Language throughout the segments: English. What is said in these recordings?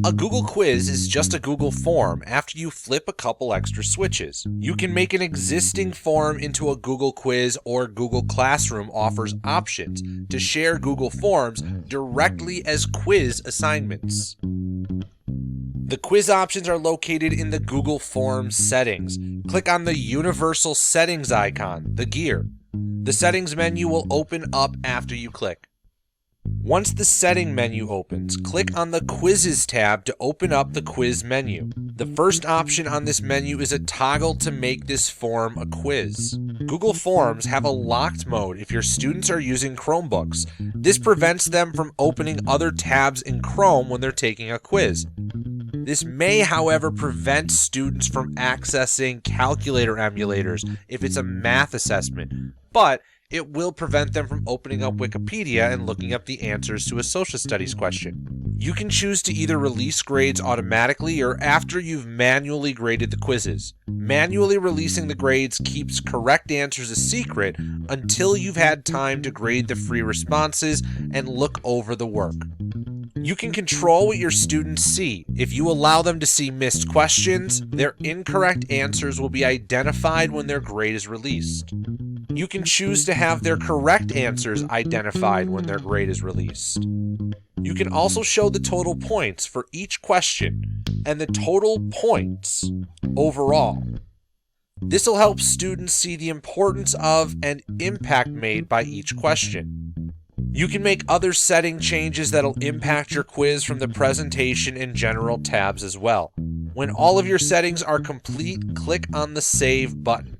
A Google quiz is just a Google form after you flip a couple extra switches. You can make an existing form into a Google quiz, or Google Classroom offers options to share Google Forms directly as quiz assignments. The quiz options are located in the Google Forms settings. Click on the universal settings icon, the gear. The settings menu will open up after you click. Once the setting menu opens, click on the Quizzes tab to open up the quiz menu. The first option on this menu is a toggle to make this form a quiz. Google Forms have a locked mode if your students are using Chromebooks. This prevents them from opening other tabs in Chrome when they're taking a quiz. This may, however, prevent students from accessing calculator emulators if it's a math assessment, but it will prevent them from opening up Wikipedia and looking up the answers to a social studies question. You can choose to either release grades automatically or after you've manually graded the quizzes. Manually releasing the grades keeps correct answers a secret until you've had time to grade the free responses and look over the work. You can control what your students see. If you allow them to see missed questions, their incorrect answers will be identified when their grade is released. You can choose to have their correct answers identified when their grade is released. You can also show the total points for each question and the total points overall. This will help students see the importance of and impact made by each question. You can make other setting changes that'll impact your quiz from the presentation and general tabs as well. When all of your settings are complete, click on the Save button.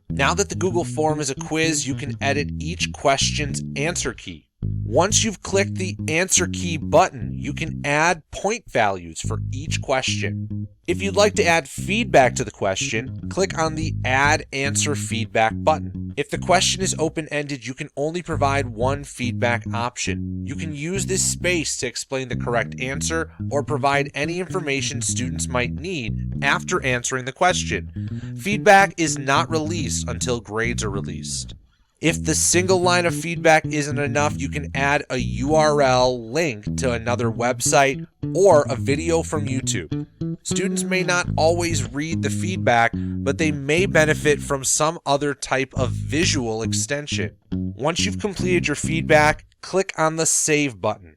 Now that the Google form is a quiz, you can edit each question's answer key. Once you've clicked the Answer Key button, you can add point values for each question. If you'd like to add feedback to the question, click on the Add Answer Feedback button. If the question is open-ended, you can only provide one feedback option. You can use this space to explain the correct answer or provide any information students might need after answering the question. Feedback is not released until grades are released. If the single line of feedback isn't enough, you can add a URL link to another website or a video from YouTube. Students may not always read the feedback, but they may benefit from some other type of visual extension. Once you've completed your feedback, click on the Save button.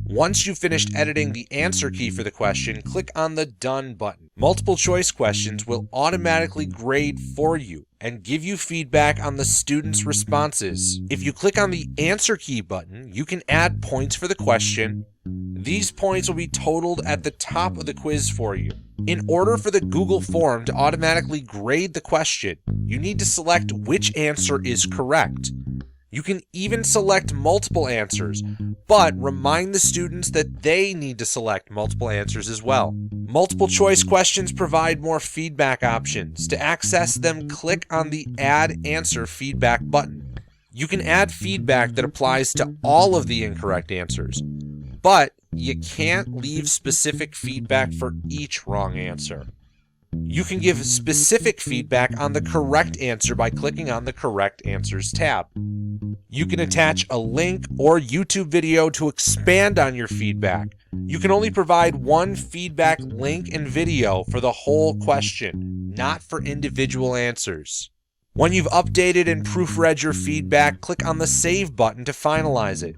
Once you've finished editing the answer key for the question, click on the Done button. Multiple choice questions will automatically grade for you and give you feedback on the student's responses. If you click on the Answer Key button, you can add points for the question. These points will be totaled at the top of the quiz for you. In order for the Google form to automatically grade the question, you need to select which answer is correct. You can even select multiple answers, but remind the students that they need to select multiple answers as well. Multiple choice questions provide more feedback options. To access them, click on the Add Answer Feedback button. You can add feedback that applies to all of the incorrect answers, but you can't leave specific feedback for each wrong answer. You can give specific feedback on the correct answer by clicking on the Correct Answers tab. You can attach a link or YouTube video to expand on your feedback. You can only provide one feedback link and video for the whole question, not for individual answers. When you've updated and proofread your feedback, click on the Save button to finalize it.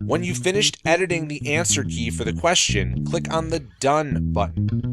When you've finished editing the answer key for the question, click on the Done button.